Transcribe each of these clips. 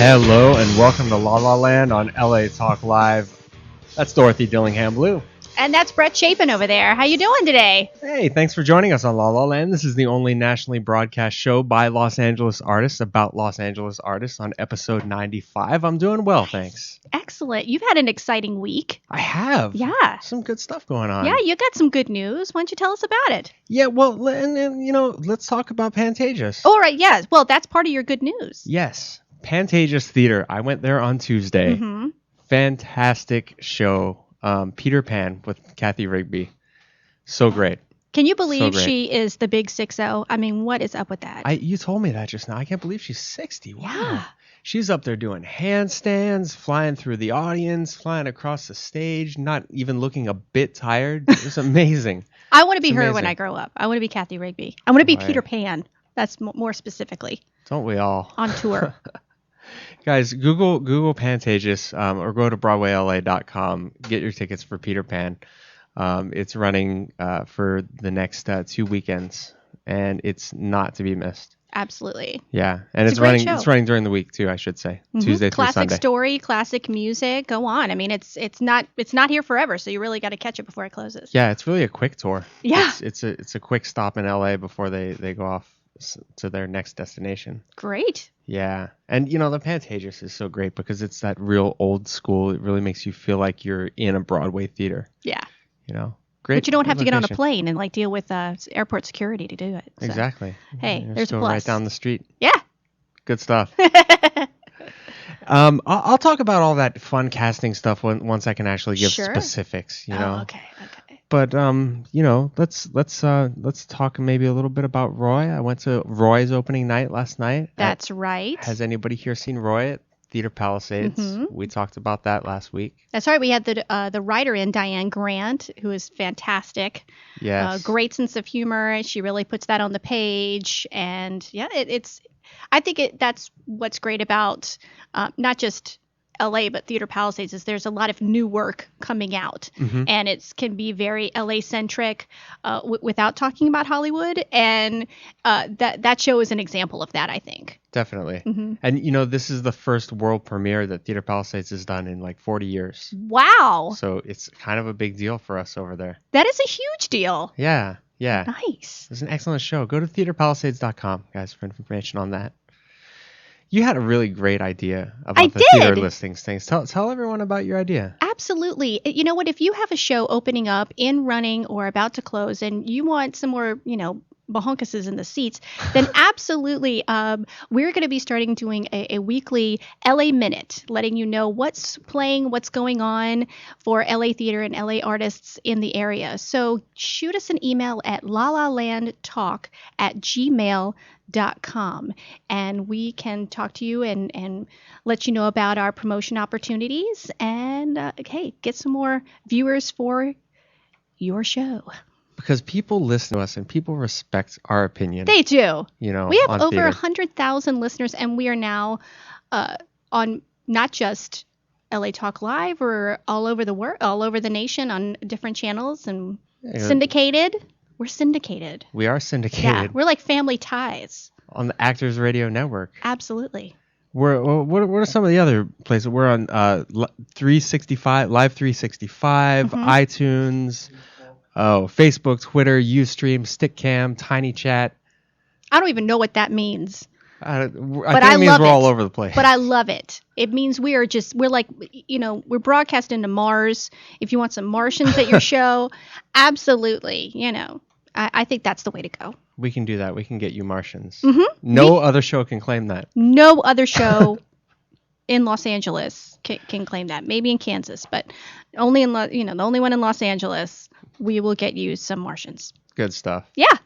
Hello and welcome to La La Land on LA Talk Live. That's Dorothy Dillingham Blue. And that's Brett Chapin over there. How you doing today? Hey, thanks for joining us on La La Land. This is the only nationally broadcast show by Los Angeles artists about Los Angeles artists on episode 95. I'm doing well, thanks. Excellent. You've had an exciting week. I have. Yeah. Some good stuff going on. Yeah, you got some good news. Why don't you tell us about it? Yeah, well, and let's talk about Pantages. All right, yeah. Well, that's part of your good news. Yes. Pantages Theater. I went there on Tuesday. Mm-hmm. Fantastic show. Peter Pan with Kathy Rigby. So great. Can you believe she is the big 6-0? I mean, what is up with that? You told me that just now. I can't believe she's 60. Wow. Yeah. She's up there doing handstands, flying through the audience, flying across the stage, not even looking a bit tired. It was amazing. I want to be her when I grow up. I want to be Kathy Rigby. I want to be Peter Pan. That's more specifically. Don't we all? On tour. Guys, Google Pantages or go to BroadwayLA.com. Get your tickets for Peter Pan. It's running for the next 2 weekends, and it's not to be missed. Absolutely. Yeah, and it's running. Show. It's running during the week too, I should say. Mm-hmm. Tuesday through Sunday. Classic story, classic music. Go on. I mean, it's not here forever, so you really got to catch it before it closes. Yeah, it's really a quick tour. Yeah, it's a quick stop in LA before they go off to their next destination. Great. Yeah. And, the Pantages is so great because it's that real old school. It really makes you feel like you're in a Broadway theater. Yeah. Great. But you don't have to get on a plane and deal with airport security to do it. So. Exactly. Hey, there's a plus. Right down the street. Yeah. Good stuff. I'll talk about all that fun casting stuff once I can actually give specifics, Oh, okay. But let's talk maybe a little bit about Roy. I went to Roy's opening night last night. That's right. Has anybody here seen Roy at Theater Palisades? Mm-hmm. We talked about that last week. That's right. We had the writer in, Diane Grant, who is fantastic. Yes. Great sense of humor. She really puts that on the page, and yeah, I think that's what's great about not just LA, but Theater Palisades is there's a lot of new work coming out, mm-hmm. and it can be very LA centric without talking about Hollywood, and that show is an example of that, I think. Definitely. Mm-hmm. And this is the first world premiere that Theater Palisades has done in like 40 years. Wow. So it's kind of a big deal for us over there. That is a huge deal. Yeah. Nice. It's an excellent show. Go to theaterpalisades.com, guys, for information on that. You had a really great idea about the theater listings things. Tell everyone about your idea. Absolutely. You know what? If you have a show opening up, in running, or about to close, and you want some more, bahonkuses in the seats, then absolutely, we're going to be starting doing a weekly LA Minute, letting you know what's playing, what's going on for LA theater and LA artists in the area. So shoot us an email at lalalandtalk@gmail.com, and we can talk to you and let you know about our promotion opportunities and get some more viewers for your show. Because people listen to us and people respect our opinion. They do. We have over 100,000 listeners, and we are now on not just LA Talk Live, or all over the world, all over the nation on different channels and syndicated. We're syndicated. We are syndicated. Yeah, we're like family ties. On the Actors Radio Network. Absolutely. What are some of the other places? We're on 365, Live 365, mm-hmm. iTunes, Facebook, Twitter, Ustream, Stickcam, TinyChat. I don't even know what that means. I think it means we're all over the place. But I love it. It means we're like, we're broadcasting to Mars. If you want some Martians at your show, absolutely. I think that's the way to go. We can do that. We can get you Martians. Mm-hmm. No other show can claim that. No other show in Los Angeles can claim that. Maybe in Kansas, but only in the only one in Los Angeles. We will get you some Martians. Good stuff. Yeah.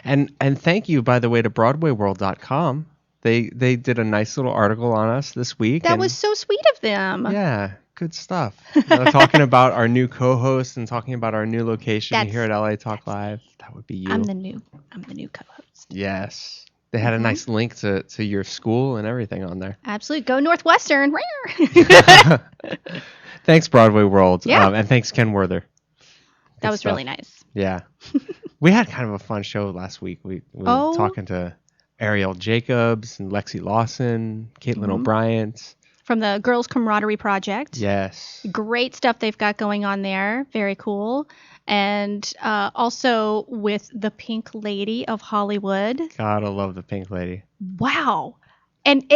And thank you, by the way, to BroadwayWorld.com. They did a nice little article on us this week. That was so sweet of them. Yeah, good stuff. Talking about our new co-host and talking about our new location here at LA Talk Live. That would be you. I'm the new co-host. Yes. They had a nice link to your school and everything on there. Absolutely. Go Northwestern. Thanks, Broadway World. Yeah. And thanks, Ken Werther. That was really nice. Yeah. We had kind of a fun show last week. We were talking to Ariel Jacobs and Lexi Lawson, Caitlin O'Brien. From the Girls Camaraderie Project. Yes. Great stuff they've got going on there. Very cool. And also with the Pink Lady of Hollywood. God, I love the Pink Lady. Wow. And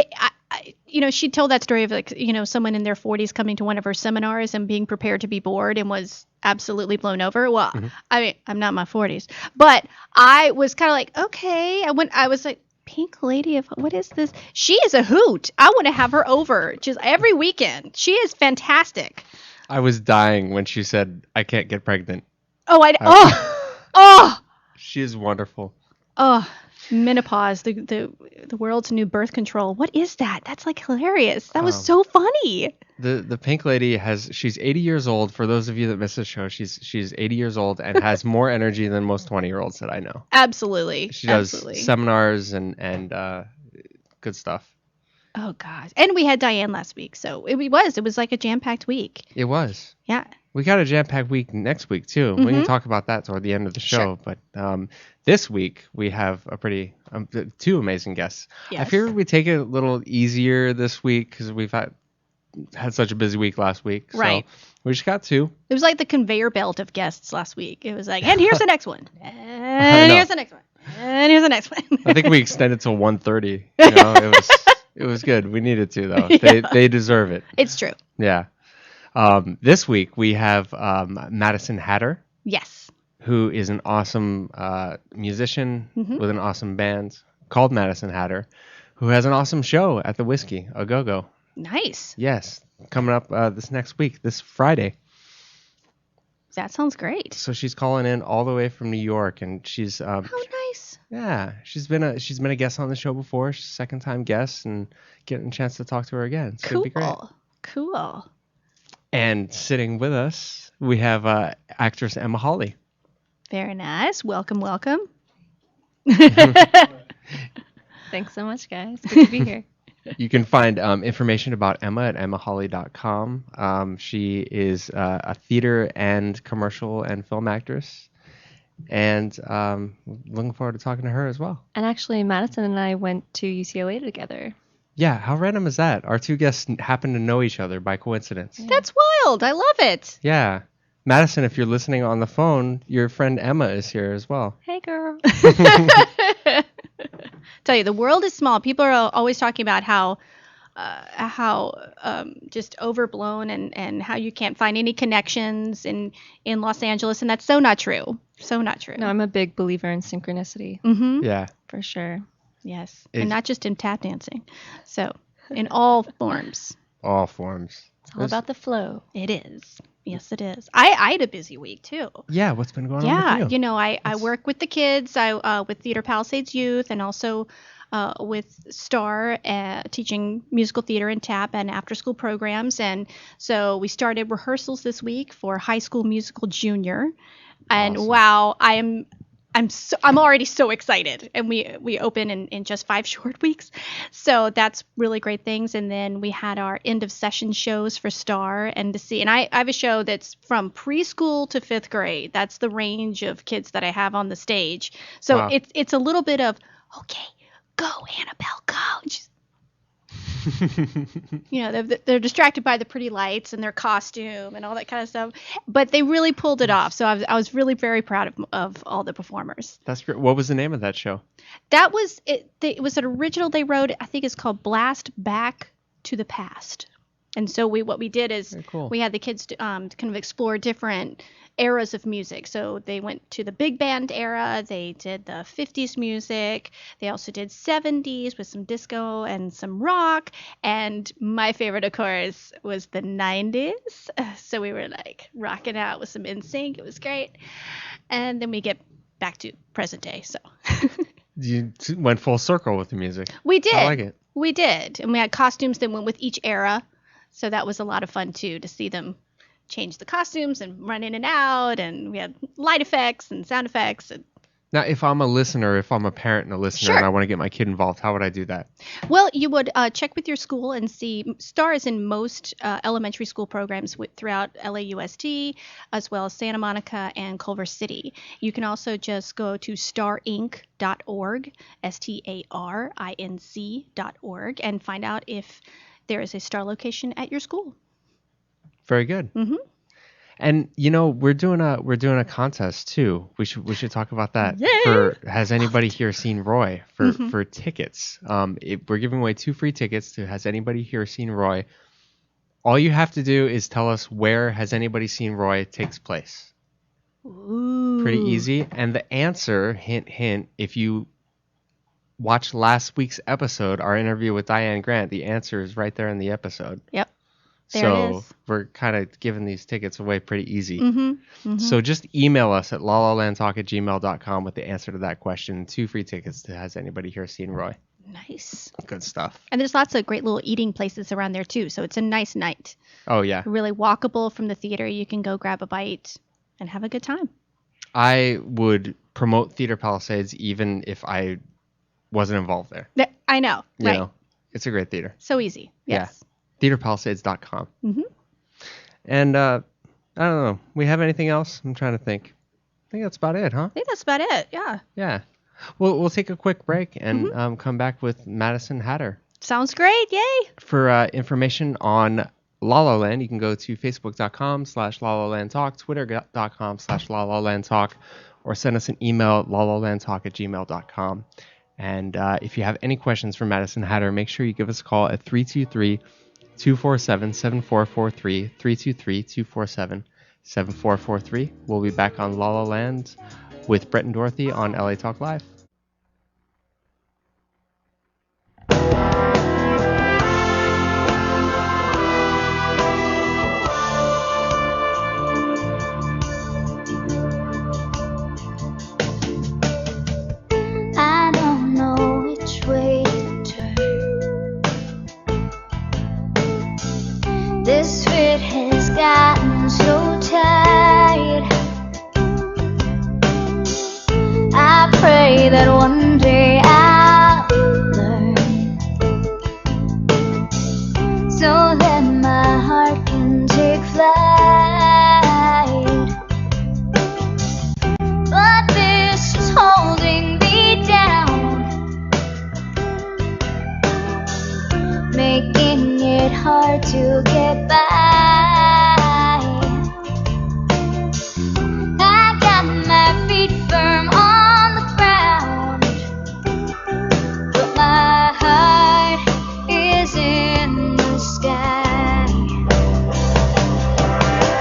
she told that story of someone in their 40s coming to one of her seminars and being prepared to be bored and was absolutely blown over. Well, I mean, I'm not in my 40s, but I was kind of like, okay. I was like, Pink Lady of, what is this? She is a hoot. I want to have her over just every weekend. She is fantastic. I was dying when she said, I can't get pregnant. Oh. She is wonderful. Oh, menopause, the world's new birth control. What is that? That's like hilarious. That was so funny. The Pink Lady she's 80 years old. For those of you that missed the show, she's 80 years old and has more energy than most 20-year-olds that I know. Absolutely. She does seminars and good stuff. Oh God. And we had Diane last week, so it was like a jam-packed week. It was. Yeah. We got a jam-packed week next week too. We can talk about that toward the end of the show. Sure. But this week we have a pretty two amazing guests. Yes. I figured we'd take it a little easier this week because we've had such a busy week last week. Right. So we just got two. It was like the conveyor belt of guests last week. It was like, and here's the next one. And here's the next one. And here's the next one. I think we extended till 1:30. You know, it was good. We needed to though. Yeah. They deserve it. It's true. Yeah. This week we have Madysin Hatter. Yes. Who is an awesome musician with an awesome band called Madysin Hatter, who has an awesome show at the Whiskey, a Go-Go. Nice. Yes. Coming up this next week, this Friday. That sounds great. So she's calling in all the way from New York, and she's how nice. Yeah, she's been a guest on the show before. She's a second-time guest, and getting a chance to talk to her again. So cool. It'd be great. Cool. And sitting with us, we have actress Emma Hawley. Very nice. Welcome. Thanks so much, guys. Good to be here. You can find information about Emma at emmahawley.com. She is a theater and commercial and film actress. And looking forward to talking to her as well. And actually, Madysin and I went to UCLA together. Yeah, how random is that? Our two guests happen to know each other by coincidence. Yeah. That's wild. I love it. Yeah. Madysin, if you're listening on the phone, your friend Emma is here as well. Hey, girl. Tell you, the world is small. People are always talking about how just overblown and how you can't find any connections in Los Angeles, and that's so not true. So not true. No, I'm a big believer in synchronicity. Mm-hmm. Yeah. For sure. Yes. And not just in tap dancing. So in all forms. All forms. It's all about the flow. It is. Yes, it is. I had a busy week too. Yeah, what's been going on with you? You know, I work with the kids. I with Theater Palisades Youth, and also with STAR, teaching musical theater and tap and after school programs. And so we started rehearsals this week for High School Musical Junior. And awesome. Wow, I'm already so excited, and we open in just 5 short weeks, so that's really great things. And then we had our end of session shows for STAR, and I have a show that's from preschool to 5th grade. That's the range of kids that I have on the stage. So wow. It's a little bit of, okay, go Annabelle, go. Just, you know, they're distracted by the pretty lights and their costume and all that kind of stuff, but they really pulled it off. So I was really very proud of all the performers. That's great. What was the name of that show? That was it. It was an original they wrote. I think it's called Blast Back to the Past. And so what we did is we had the kids kind of explore different eras of music. So they went to the big band era. They did the 50s music. They also did 70s with some disco and some rock. And my favorite, of course, was the 90s. So we were like rocking out with some NSYNC. It was great. And then we get back to present day. So you went full circle with the music. We did. I like it. We did. And we had costumes that went with each era. So that was a lot of fun, too, to see them change the costumes and run in and out. And we had light effects and sound effects. And Now, if I'm a listener, if I'm a parent and a listener, Sure. and I want to get my kid involved, how would I do that? Well, you would check with your school and see. STAR is in most elementary school programs throughout LAUSD, as well as Santa Monica and Culver City. You can also just go to starinc.org, starinc.org, and find out if there is a STAR location at your school. Very good. Mm-hmm. And we're doing a contest too. We should talk about that. Yay! Has anybody here seen Roy for tickets? We're giving away 2 free tickets to Has Anybody Here Seen Roy? All you have to do is tell us where Has Anybody Seen Roy takes place. Ooh. Pretty easy. And the answer, hint hint, if you watch last week's episode, our interview with Diane Grant, the answer is right there in the episode. Yep. There So it is. we're kind of giving these tickets away pretty easy. Mm-hmm. Mm-hmm. So just email us at lalalandtalk@gmail.com with the answer to that question. 2 free tickets to Has Anybody Here Seen Roy? Nice. Good stuff. And there's lots of great little eating places around there too. So it's a nice night. Oh, yeah. Really walkable from the theater. You can go grab a bite and have a good time. I would promote Theater Palisades even if I wasn't involved there. I know. You Right. know, it's a great theater. So easy. Yes. TheaterPalisades.com. Mm-hmm. And I don't know. We have anything else? I'm trying to think. I think that's about it, huh? I think that's about it. Yeah. Yeah. We'll take a quick break and come back with Madysin Hatter. Sounds great. Yay. For information on La La Land, you can go to facebook.com/LaLaLandTalk, twitter.com/LaLaLandTalk, or send us an email at lalalandtalk@gmail.com. And if you have any questions for Madysin Hatter, make sure you give us a call at 323-247-7443, 323-247-7443. We'll be back on La La Land with Brett and Dorothy on LA Talk Live. I don't know which way to turn. This fit has gotten so tight. I pray that one day I'll learn, so that my heart can take flight. But this is holding me down, making it hard to get by. I got my feet firm on the ground, but my heart is in the sky.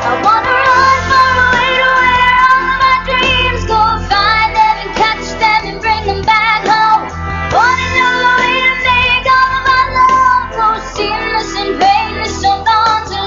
I wanna run far away to where all of my dreams go, find them and catch them and bring them back home. Wanna know a way to make all of our love go seamless and painless, hold on to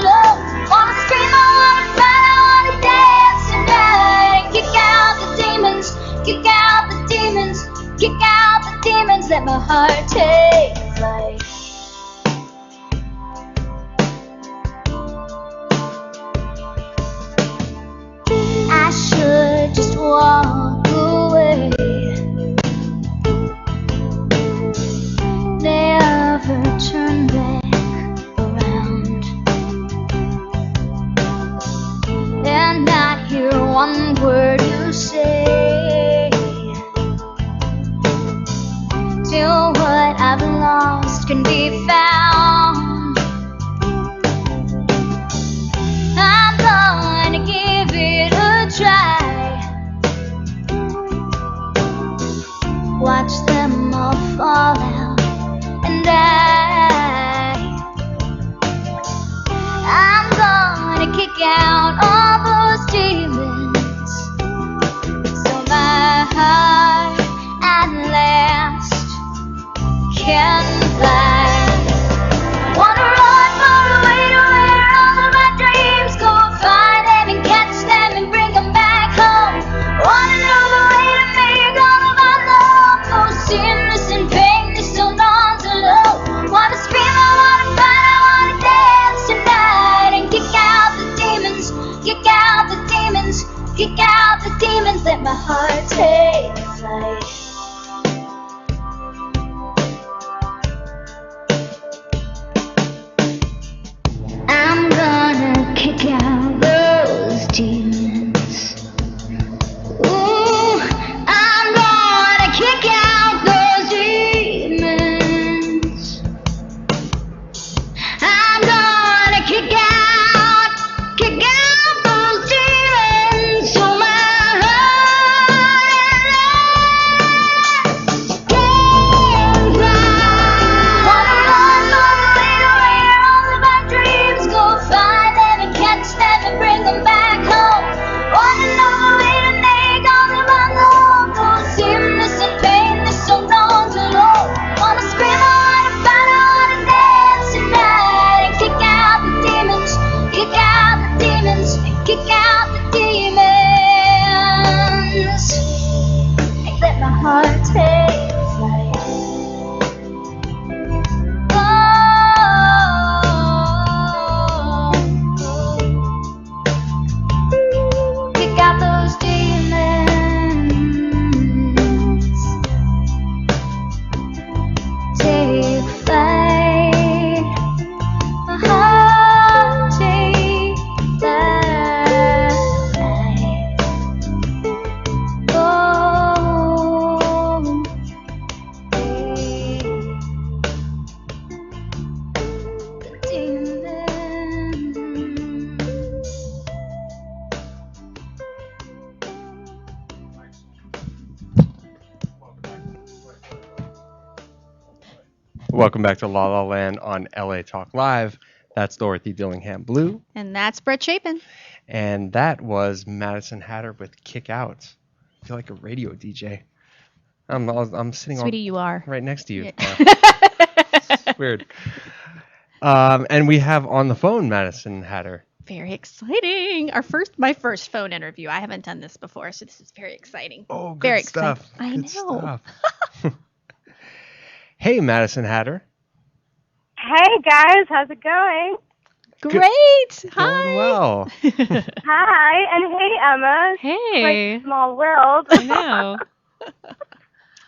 Welcome back to La La Land on LA Talk Live. That's Dorothy Dillingham Blue. And that's Brett Chapin. And that was Madysin Hatter with Kick Out. I feel like a radio DJ. I'm sitting Sweetie, you are. right next to you. Yeah. It's weird. And we have on the phone Madysin Hatter. Very exciting. My first phone interview. I haven't done this before, so this is very exciting. Oh, good very stuff. Exciting. Good I know. Stuff. Hey, Madysin Hatter. Hey guys, how's it going? Great. Hi. Going well. Hi, and hey Emma. Hey. Like small world. I know.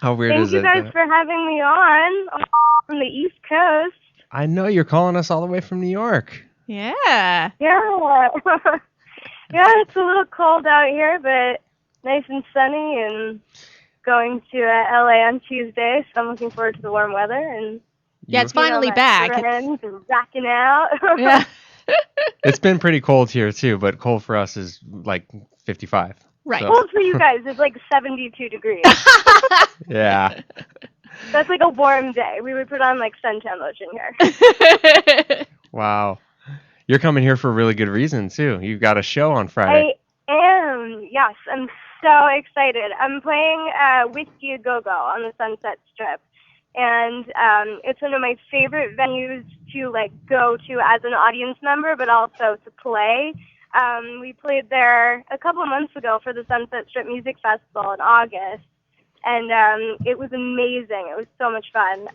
How weird Thank is you it? guys for having me on from the East Coast. I know you're calling us all the way from New York. Yeah. Yeah. Yeah, it's a little cold out here, but nice and sunny, and going to LA on Tuesday, so I'm looking forward to the warm weather and Yeah, it's finally my back. friends and rocking out. Yeah. It's been pretty cold here too, but cold for us is like 55. Right. So, Cold for you guys is like 72 degrees. yeah. That's like a warm day. We would put on like suntan lotion here. Wow. You're coming here for a really good reason too. You've got a show on Friday. I am. Yes, I'm so excited. I'm playing Whiskey A Go-Go on the Sunset Strip. And it's one of my favorite venues to like go to as an audience member, but also to play. We played there a couple of months ago for the Sunset Strip Music Festival in August, and it was amazing. It was so much fun.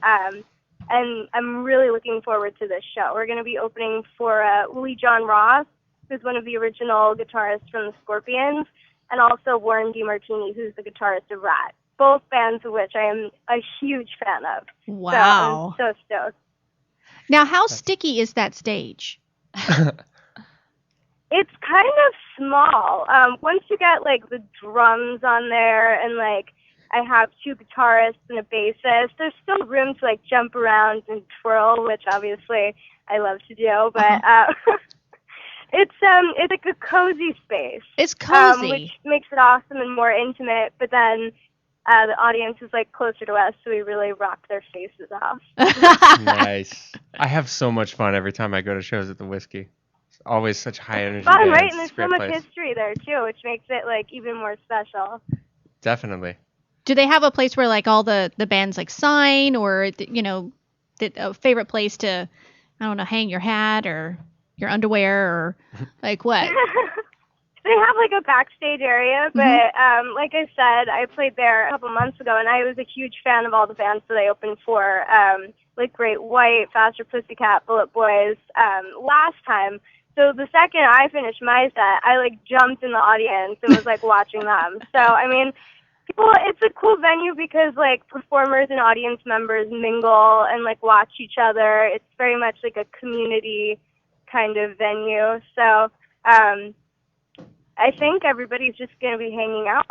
And I'm really looking forward to this show. We're going to be opening for Willie John Ross, who's one of the original guitarists from the Scorpions, and also Warren DeMartini, who's the guitarist of Rat. Both bands of which I am a huge fan of. Wow. So I'm so stoked. Now, how sticky is that stage? It's kind of small. Once you get like the drums on there, and like I have two guitarists and a bassist, there's still room to like jump around and twirl, which obviously I love to do. But it's like a cozy space. It's cozy. Which makes it awesome and more intimate. But then the audience is like closer to us, so we really rock their faces off. Nice. I have so much fun every time I go to shows at the Whiskey. It's always such high energy. Fun, bands. right? And It's there's a so great much place. history there too, which makes it like even more special. Definitely. Do they have a place where like all the bands like sign, or a favorite place to, I don't know, hang your hat or your underwear, or like what? They have like a backstage area, but like I said, I played there a couple months ago, and I was a huge fan of all the bands that I opened for, like Great White, Faster Pussycat, Bullet Boys, last time. So the second I finished my set, I like jumped in the audience and was like watching them. So I mean, it's a cool venue because like performers and audience members mingle and like watch each other. It's very much like a community kind of venue. So I think everybody's just going to be hanging out.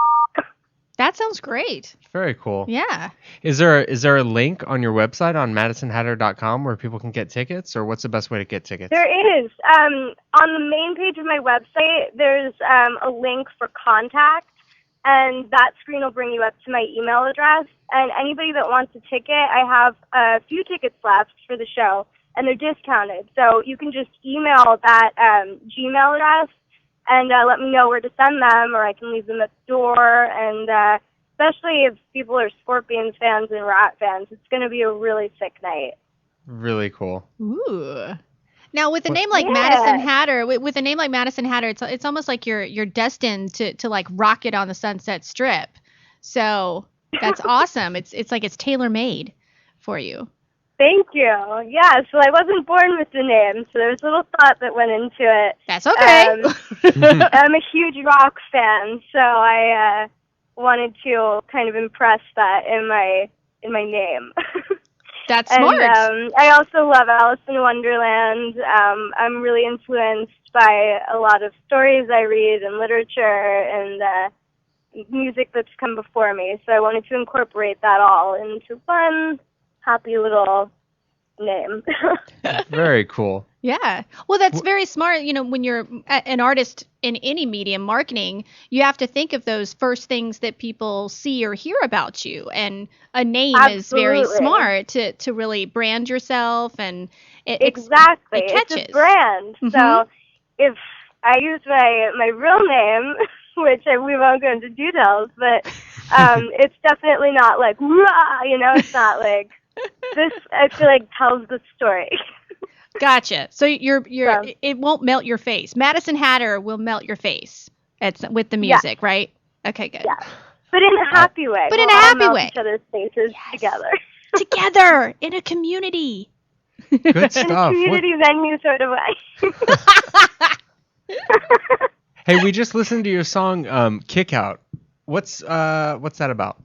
That sounds great. Very cool. Yeah. Is there a link on your website on MadysonHatter.com where people can get tickets, or what's the best way to get tickets? There is. On the main page of my website, there's a link for contact, and that screen will bring you up to my email address. And anybody that wants a ticket, I have a few tickets left for the show, and they're discounted. So you can just email that Gmail address and let me know where to send them, or I can leave them at the door. And especially if people are Scorpions fans and Rat fans, it's going to be a really sick night. Really cool. Ooh. Now, with a name like Yeah. Madysin Hatter, with a name like Madysin Hatter, it's almost like you're destined to like rock it on the Sunset Strip. So that's awesome. It's like it's tailor made for you. Thank you. Yeah, so I wasn't born with the name, so there was a little thought that went into it. That's okay. I'm a huge rock fan, so I wanted to kind of impress that in my name. That's And smart. I also love Alice in Wonderland. I'm really influenced by a lot of stories I read and literature and music that's come before me, so I wanted to incorporate that all into one happy little name. Very cool. Yeah. Well, that's very smart. You know, when you're an artist in any medium, marketing, you have to think of those first things that people see or hear about you. And a name is very Absolutely. smart to really brand yourself, and Exactly. it catches. It's a brand. Mhm. So if I use my real name, which we won't go into details, but it's definitely not like, rah, you know, it's not like this. I feel like tells the story. Gotcha. So you're So, it won't melt your face. Madysin Hatter will melt your face with the yeah, music, right? Okay, good. yeah. But in a happy way. But in We'll a all happy melt way. each other's faces together. Together in a community. Good In a stuff. community venue sort of way. Hey, we just listened to your song "Kick Out." What's that about?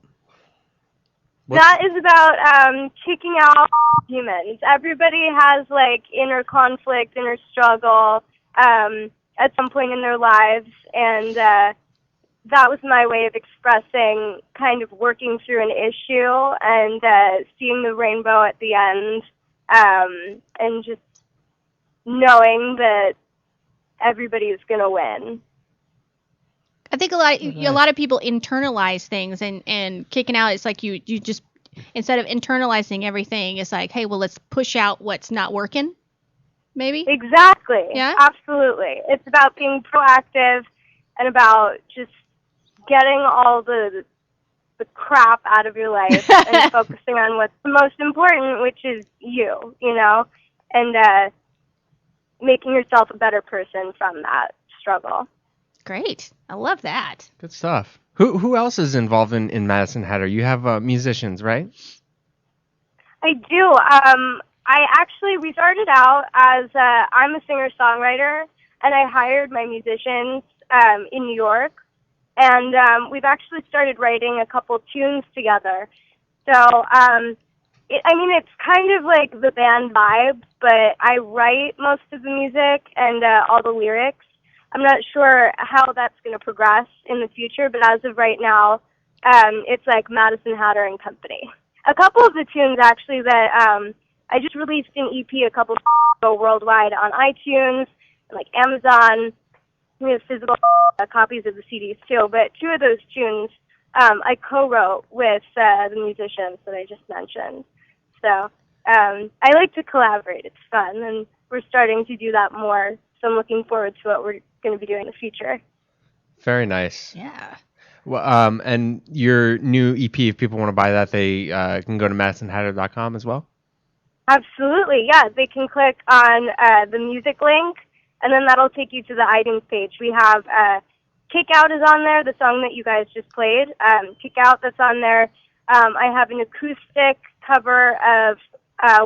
That is about kicking out demons. Everybody has like inner conflict, inner struggle at some point in their lives, and that was my way of expressing kind of working through an issue and seeing the rainbow at the end, and just knowing that everybody's gonna win. I think a lot of people internalize things, and kicking out, it's like you just, instead of internalizing everything, it's like, hey, well, let's push out what's not working, maybe. Exactly. Yeah? Absolutely. It's about being proactive and about just getting all the crap out of your life and focusing on what's the most important, which is you know, and making yourself a better person from that struggle. Great. I love that. Good stuff. Who else is involved in Madysin Hatter? You have musicians, right? I do. We started out as I'm a singer-songwriter, and I hired my musicians in New York, and we've actually started writing a couple tunes together. So, it's kind of like the band vibe, but I write most of the music and all the lyrics. I'm not sure how that's going to progress in the future, but as of right now, it's like Madysin Hatter and Company. A couple of the tunes, actually, that I just released an EP a couple of ago worldwide on iTunes and like Amazon. We have physical copies of the CDs too, but two of those tunes I co-wrote with the musicians that I just mentioned. So I like to collaborate. It's fun, and we're starting to do that more. So I'm looking forward to what we're going to be doing in the future. Very nice. Yeah. Well, and your new EP, if people want to buy that, they can go to MadysonHatter.com as well? Absolutely, yeah. They can click on the music link, and then that'll take you to the iTunes page. We have Kick Out is on there, the song that you guys just played. Kick Out, that's on there. I have an acoustic cover of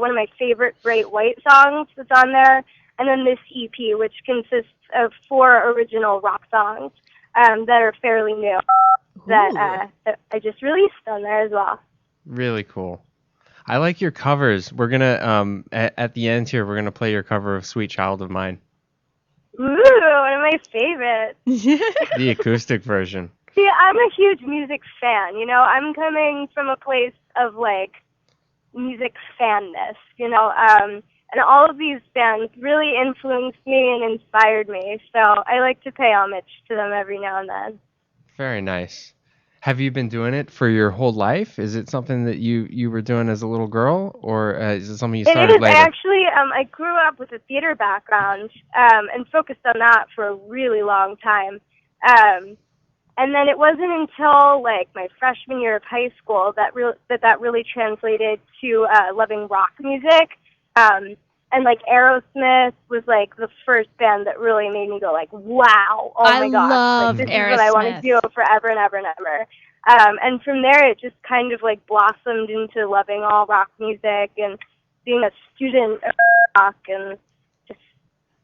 one of my favorite Great White songs that's on there. And then this EP, which consists of 4 original rock songs that are fairly new that I just released on there as well. Really cool. I like your covers. We're going to, at the end here, we're going to play your cover of Sweet Child of Mine. Ooh, one of my favorites. The acoustic version. See, I'm a huge music fan, you know. I'm coming from a place of, like, music fanness, you know. And all of these bands really influenced me and inspired me. So I like to pay homage to them every now and then. Very nice. Have you been doing it for your whole life? Is it something that you were doing as a little girl, or is it something you started later? Actually, I grew up with a theater background and focused on that for a really long time. And then it wasn't until like my freshman year of high school that really translated to loving rock music. And like Aerosmith was like the first band that really made me go like, wow, oh my gosh, love like, this Aerosmith. is what I want to do forever and ever and ever. And from there, it just kind of like blossomed into loving all rock music and being a student of rock and just,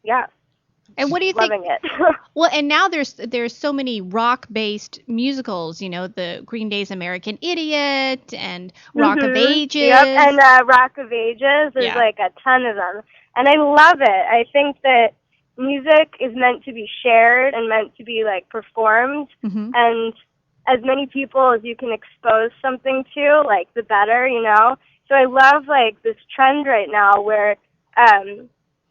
yeah. And what do you think? Loving it. Well, and now there's so many rock-based musicals, you know, the Green Day's American Idiot and Rock of Ages. Yep, and Rock of Ages, there's like a ton of them. And I love it. I think that music is meant to be shared and meant to be like performed. Mm-hmm. And as many people as you can expose something to, like the better, you know. So I love like this trend right now where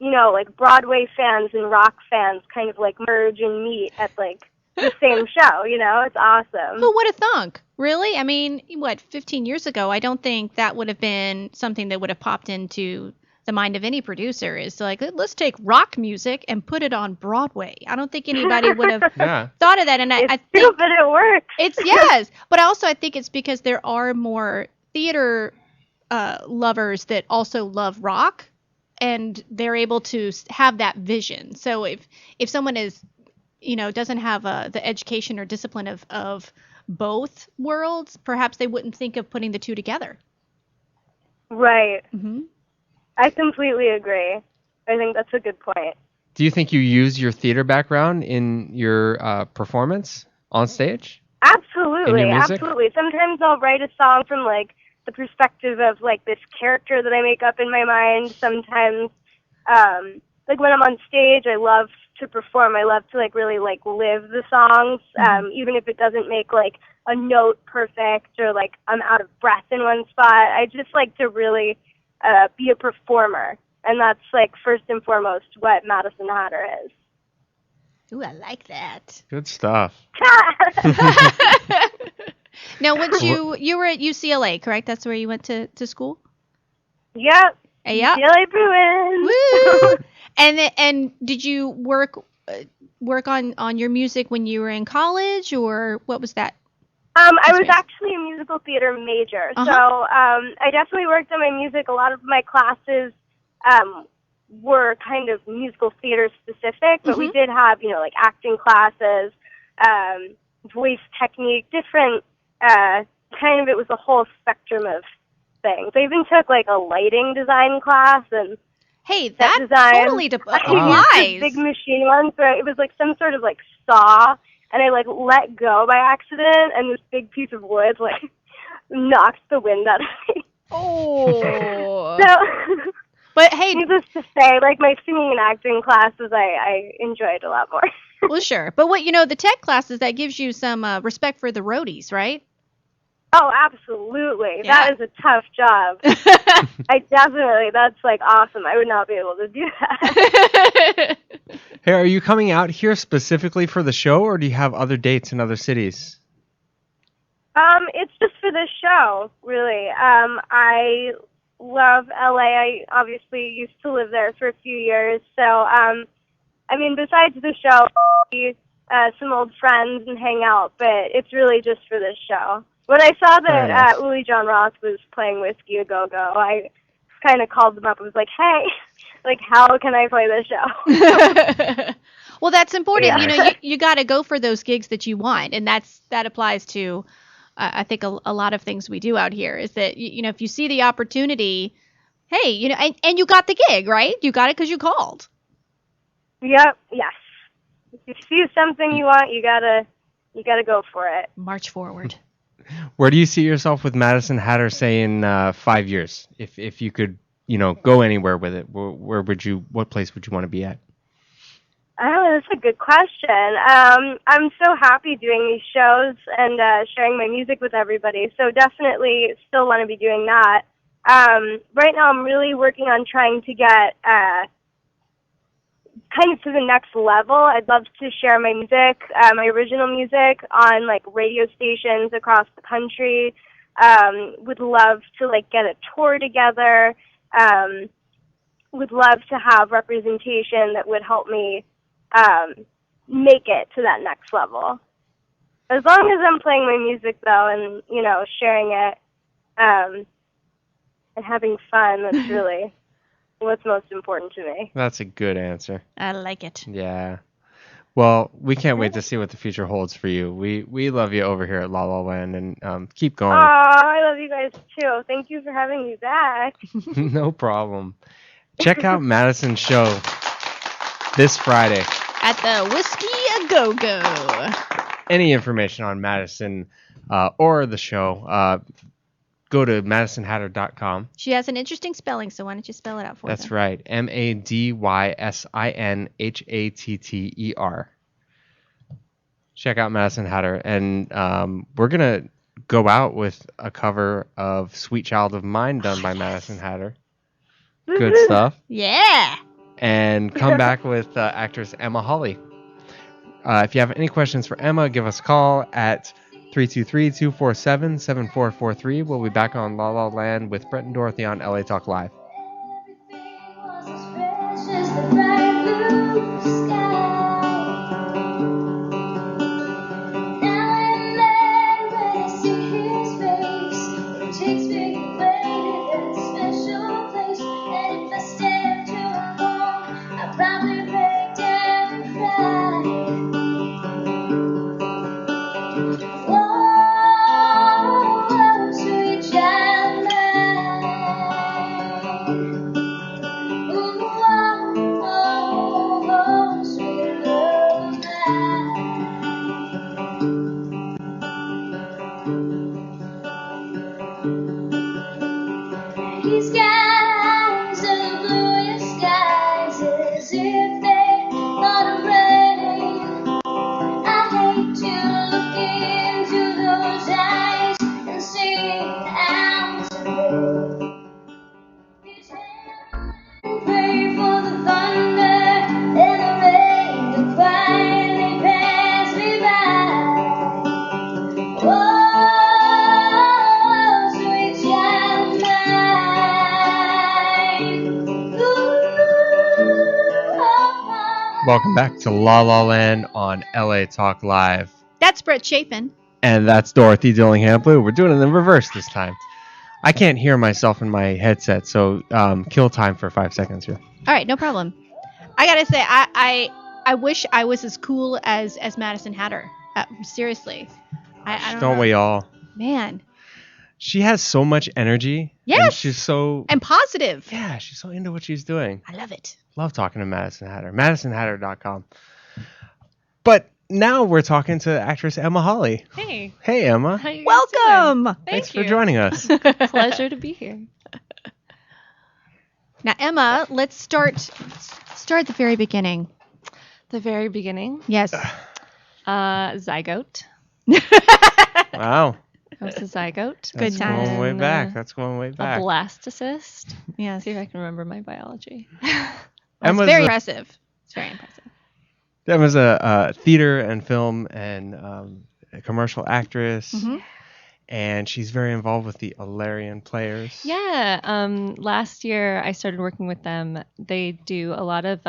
like Broadway fans and rock fans kind of like merge and meet at like the same show. It's awesome. Who would have thunk? Really? I mean, 15 years ago, I don't think that would have been something that would have popped into the mind of any producer. Is like, let's take rock music and put it on Broadway. I don't think anybody would have thought of that. And I It's think true, but it works. yes, but also I think it's because there are more theater lovers that also love rock, and they're able to have that vision. So if someone is doesn't have the education or discipline of both worlds, perhaps they wouldn't think of putting the two together. Right. Mm-hmm. I completely agree. I think that's a good point. Do you think you use your theater background in your performance on stage? Absolutely, In your music? absolutely. Sometimes I'll write a song from like the perspective of like this character that I make up in my mind. Sometimes, like when I'm on stage, I love to perform. I love to like really like live the songs, even if it doesn't make like a note perfect or like I'm out of breath in one spot. I just like to really be a performer, and that's like first and foremost what Madysin Hatter is. Ooh, I like that. Good stuff. Now, you were at UCLA, correct? That's where you went to school? Yep. Yeah. Jelly Bruins. Woo! And did you work on your music when you were in college, or what was that? I was actually a musical theater major, Uh-huh. so I definitely worked on my music. A lot of my classes were kind of musical theater specific, but we did have, like acting classes, voice technique, different kind of, it was a whole spectrum of things. I even took like a lighting design class, and Hey, that design. totally I used this big machine once where it was like some sort of like saw, and I like let go by accident, and this big piece of wood like knocked the wind out of me. Oh. So, But hey, needless to say, like my singing and acting classes, I enjoyed a lot more. well, sure. But the tech classes, that gives you some respect for the roadies, right? Oh, absolutely. Yeah. That is a tough job. That's like awesome. I would not be able to do that. Hey, are you coming out here specifically for the show, or do you have other dates in other cities? It's just for this show, really. I love LA. I obviously used to live there for a few years. So, I mean, besides the show, we some old friends and hang out, but it's really just for this show. When I saw that Uli John Ross was playing Whiskey A Go Go, I kind of called them up and was like, hey, like, how can I play this show? Well, that's important. Yeah. You got to go for those gigs that you want, and that applies to, I think, a lot of things we do out here. Is that if you see the opportunity, hey, and you got the gig, right? You got it because you called. Yep. Yes. If you see something you want, you gotta go for it. March forward. Where do you see yourself with Madysin Hatter, say, in 5 years? If you could, go anywhere with it, what place would you want to be at? Oh, that's a good question. I'm so happy doing these shows and sharing my music with everybody, so definitely still want to be doing that. Right now I'm really working on trying to get kind of to the next level. I'd love to share my music, my original music, on like radio stations across the country. Would love to like get a tour together. Would love to have representation that would help me make it to that next level. As long as I'm playing my music though, and sharing it, and having fun, that's really what's most important to me. That's a good answer. I like it. Yeah. Well, we can't wait to see what the future holds for you. We love you over here at La La Land, and keep going. Oh, I love you guys too. Thank you for having me back. No problem. Check out Madyson's show this Friday. At the Whiskey A Go Go. Any information on Madysin or the show, go to MadysinHatter.com. She has an interesting spelling, so why don't you spell it out for us? That's right. MadysinHatter. Check out Madysin Hatter. And we're going to go out with a cover of Sweet Child of Mine done by Madysin Hatter. Good stuff. Yeah. and come back with actress Emma Hawley. If you have any questions for Emma, give us a call at 323-247-7443. We'll be back on La La Land with Brett and Dorothy on LA Talk Live. Everything was as fresh as the bright blue sky. Now and then when I see his face, it takes me away to that special place. And if I stare too long, I'll probably break down and cry. Whoa, sweet child of mine. Ooh, oh, sweet love of mine. He's got eyes of the bluest skies, as if they thought of rain. I hate to look into those eyes and sing out to them. Each hand pray for the thunder and the rain to quietly pass me by. Whoa, sweet child of mine. Ooh, Welcome back to La La Land on LA Talk Live. That's Brett Chapin. And that's Dorothy Dillingham. We're doing it in reverse this time. I can't hear myself in my headset, so kill time for 5 seconds here. All right, no problem. I gotta say, I wish I was as cool as Madysin Hatter. Seriously, I don't Don't know. we all? Man, She has so much energy. And Yes. she's so... and positive. Yeah, she's so into what she's doing. I love it. Love talking to Madysin Hatter. MadysonHatter.com. But now we're talking to actress Emma Hawley. Hey. Hey, Emma. How you guys Welcome. doing? Thanks Thank for joining us. Pleasure to be here. Now, Emma, let's start at the very beginning. The very beginning, Yes. zygote. Wow. I was a zygote. Good That's times. going way And, back. That's going way A back. blastocyst. Yes. See if I can remember my biology. It's Emma's very a- impressive. It's very impressive. Emma's a theater and film and a commercial actress. Mhm. And she's very involved with the Alarian Players. Yeah. Last year I started working with them. They do a lot of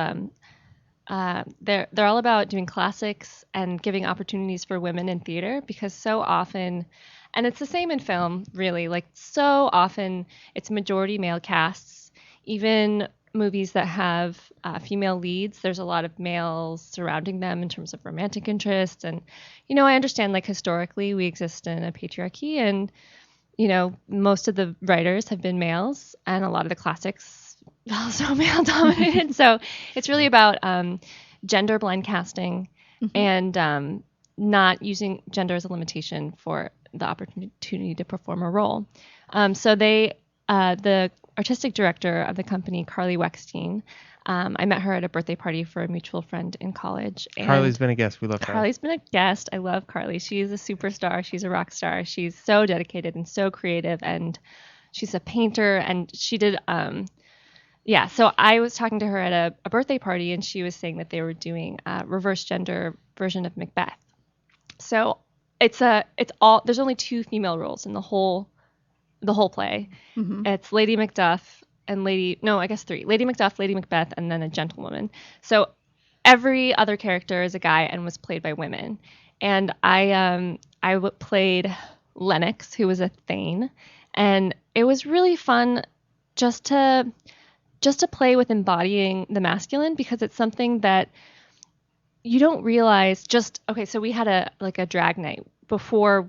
they're all about doing classics and giving opportunities for women in theater, because so often, and it's the same in film really, like so often it's majority male casts. Even movies that have female leads, there's a lot of males surrounding them in terms of romantic interest. And I understand, like, historically we exist in a patriarchy, and most of the writers have been males, and a lot of the classics also male dominated. So it's really about gender blind casting and not using gender as a limitation for the opportunity to perform a role. So the artistic director of the company, Carly Wexstein, I met her at a birthday party for a mutual friend in college. And Carly's been a guest. We love Carly. Carly's been a guest. I love Carly. She's a superstar. She's a rock star. She's so dedicated and so creative, and she's a painter. And she did, so I was talking to her at a birthday party, and she was saying that they were doing a reverse gender version of Macbeth. So it's all, there's only 2 female roles in the whole play. Mhm. It's Lady Macduff and 3. Lady Macduff, Lady Macbeth, and then a gentlewoman. So every other character is a guy and was played by women. And I played Lennox, who was a Thane, and it was really fun just to play with embodying the masculine, because it's something that you don't realize. So we had a drag night before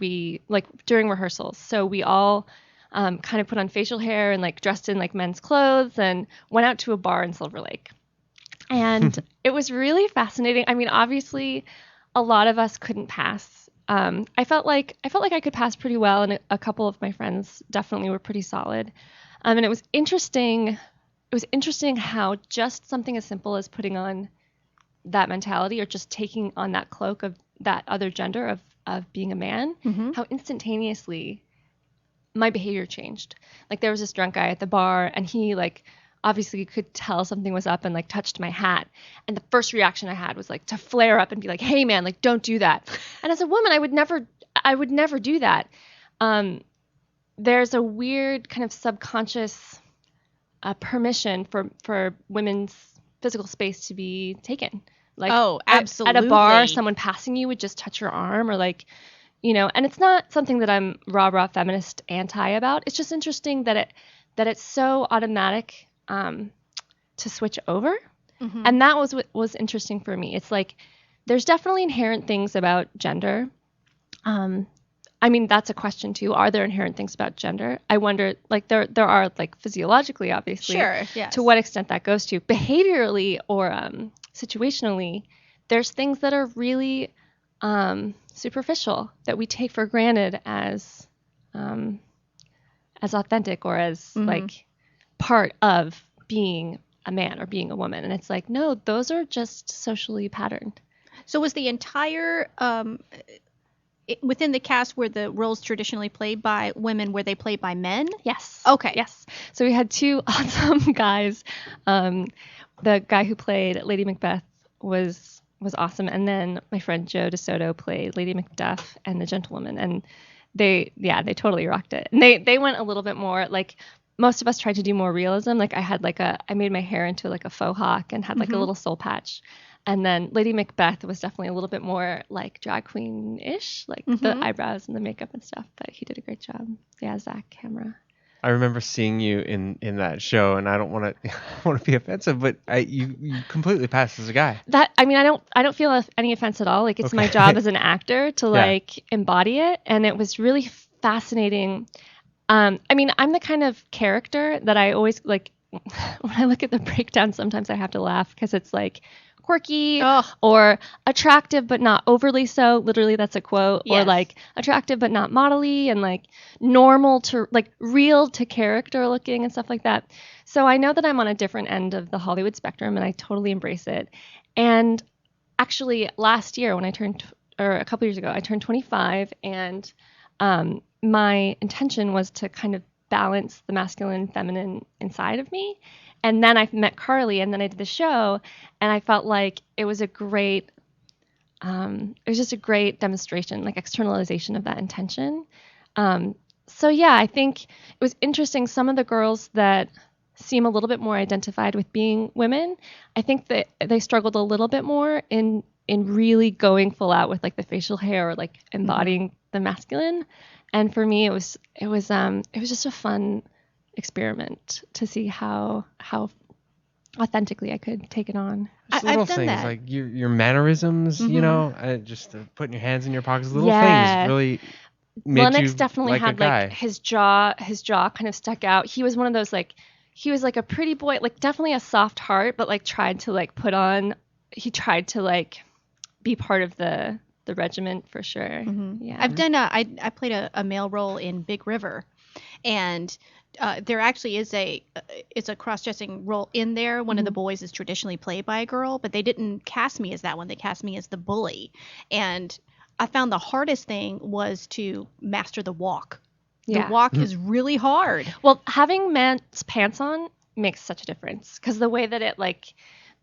during rehearsals. So we all kind of put on facial hair and dressed in men's clothes and went out to a bar in Silver Lake. And it was really fascinating. I mean, obviously a lot of us couldn't pass. I felt like I could pass pretty well, and a couple of my friends definitely were pretty solid. And it was interesting. It was interesting how just something as simple as putting on that mentality, or just taking on that cloak of that other gender of being a man, how instantaneously my behavior changed. Like, there was this drunk guy at the bar, and he obviously you could tell something was up and like touched my hat. And the first reaction I had was like to flare up and be like, hey man, like don't do that. And as a woman, I would never do that. There's a weird kind of subconscious permission for women's physical space to be taken. Like, Oh, at a absolutely. bar, someone passing you would just touch your arm, or like, and it's not something that I'm rah feminist anti about. It's just interesting that it's so automatic to switch over. Mhm. And that was what was interesting for me. It's like there's definitely inherent things about gender. I mean, that's a question too. Are there inherent things about gender? I wonder, like there are like physiologically, obviously. Sure, yes. To what extent that goes to behaviorally or situationally, there's things that are really superficial that we take for granted as authentic or as like part of being a man or being a woman. And it's like, no, those are just socially patterned. So was the entire within the cast were the roles traditionally played by women, were they played by men? Yes. Okay. Yes. So we had two awesome guys. The guy who played Lady Macbeth was awesome, and then my friend Joe DeSoto played Lady Macduff and the Gentlewoman, and they totally rocked it. And they went a little bit more like most of us tried to do more realism. Like I made my hair into like a faux hawk and had like a little soul patch. And then Lady Macbeth was definitely a little bit more like drag queen-ish, like the eyebrows and the makeup and stuff. But he did a great job. Yeah, Zach Camera. I remember seeing you in that show, and I don't want to be offensive, but you completely passed as a guy. I don't feel any offense at all. Like it's my job as an actor to like embody it, and it was really fascinating. I mean, I'm the kind of character that I always like. When I look at the breakdown, sometimes I have to laugh because it's like quirky or attractive but not overly so. Literally, that's a quote. Yes. Or like attractive but not modelly, and like normal to like real to character looking and stuff like that. So I know that I'm on a different end of the Hollywood spectrum, and I totally embrace it. And actually, last year when a couple years ago, I turned 25, and my intention was to kind of balance the masculine and feminine inside of me. And then I met Carly, and then I did the show, and I felt like it was just a great demonstration, like externalization of that intention. So yeah, I think it was interesting. Some of the girls that seem a little bit more identified with being women, I think that they struggled a little bit more in really going full out with like the facial hair or like embodying the masculine. And for me, it was just a fun experiment to see how authentically I could take it on. Just little I've done things that. like your mannerisms, just putting your hands in your pockets, little Yeah. things really made Lennox you definitely like a had guy. like his jaw kind of stuck out. He was one of those like he was like a pretty boy, like definitely a soft heart, but like tried to like be part of the regiment for sure. Yeah. I've done I played a male role in Big River, and there actually is it's a cross-dressing role in there. One of the boys is traditionally played by a girl, but they didn't cast me as that one. They cast me as the bully, and I found the hardest thing was to master the walk. Yeah. The walk is really hard. Well, having men's pants on makes such a difference because the way that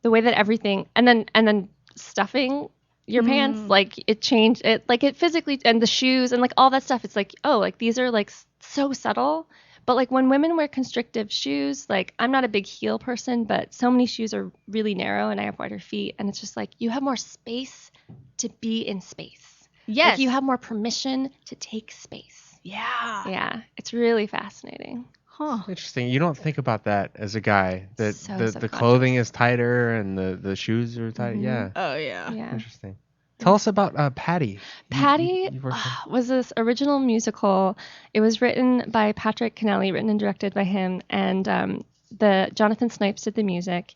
everything and then stuffing your pants, like it changed it, like it physically, and the shoes and like all that stuff. It's like, oh, like these are like so subtle. But like when women wear constrictive shoes, like I'm not a big heel person, but so many shoes are really narrow and I have wider feet, and it's just like you have more space to be in space. Yes. Like you have more permission to take space. Yeah. Yeah, it's really fascinating. Huh. Interesting. You don't think about that as a guy, that So the subconscious. clothing is tighter and the shoes are tighter. Yeah. Oh yeah. Yeah. Interesting. Tell us about Patty. Patty You worked on- was this original musical. It was written by Patrick Kennelly, written and directed by him, and the Jonathan Snipes did the music.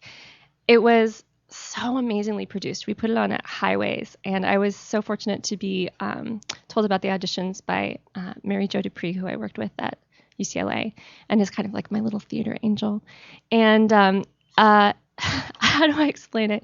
It was so amazingly produced. We put it on at Highways, and I was so fortunate to be told about the auditions by Mary Jo Dupree, who I worked with at UCLA, and is kind of like my little theater angel. And how do I explain it?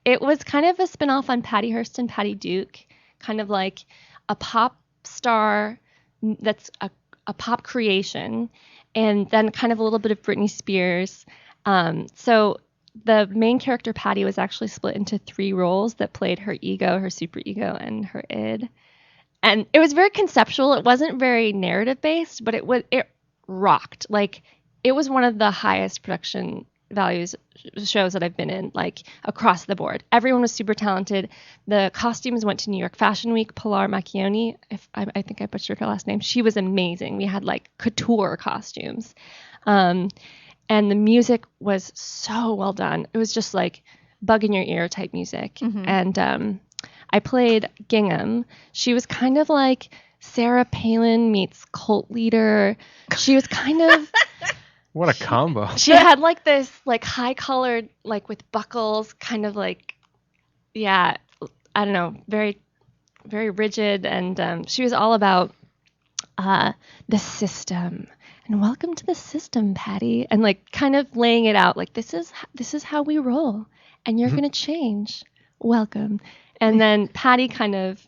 It was kind of a spinoff on Patty Hearst and Patty Duke, kind of like a pop star that's a pop creation, and then kind of a little bit of Britney Spears, So the main character Patty was actually split into 3 roles that played her ego, her superego, and her id. And it was very conceptual. It wasn't very narrative based, but it rocked. Like, it was one of the highest production values shows that I've been in, like, across the board. Everyone was super talented. The costumes went to New York Fashion Week. Pilar Macchioni, I think I butchered her last name, she was amazing. We had like couture costumes. And the music was so well done. It was just like bug in your ear type music. Mm-hmm. And I played Gingham. She was kind of like Sarah Palin meets cult leader. She was kind of What a combo. she had like this like high colored, like with buckles, kind of like, yeah, I don't know, very, very rigid. And she was all about the system. And welcome to the system, Patty. And like kind of laying it out like, this is how we roll. And you're going to change. Welcome. And then Patty kind of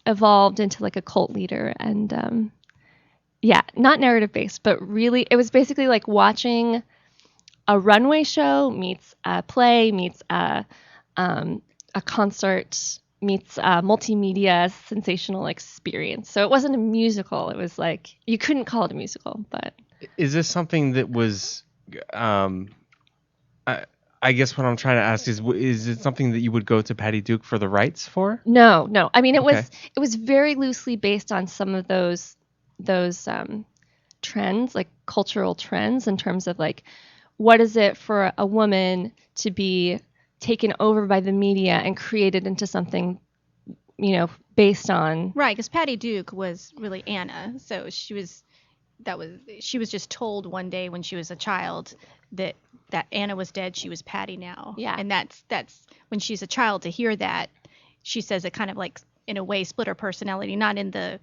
evolved into like a cult leader. And yeah, not narrative based, but really it was basically like watching a runway show meets a play meets a concert meets a multimedia sensational experience. So it wasn't a musical. It was like, you couldn't call it a musical, but. Is this something that was, I guess what I'm trying to ask is it something that you would go to Patty Duke for the rights for? No. I mean, it Okay. was very loosely based on some of those trends, like cultural trends in terms of like, what is it for a woman to be taken over by the media and created into something, based on. Right, because Patty Duke was really Anna. So she was just told one day when she was a child that Anna was dead, she was Patty now. Yeah. And that's when she's a child to hear that, she says it kind of like in a way split her personality, not in the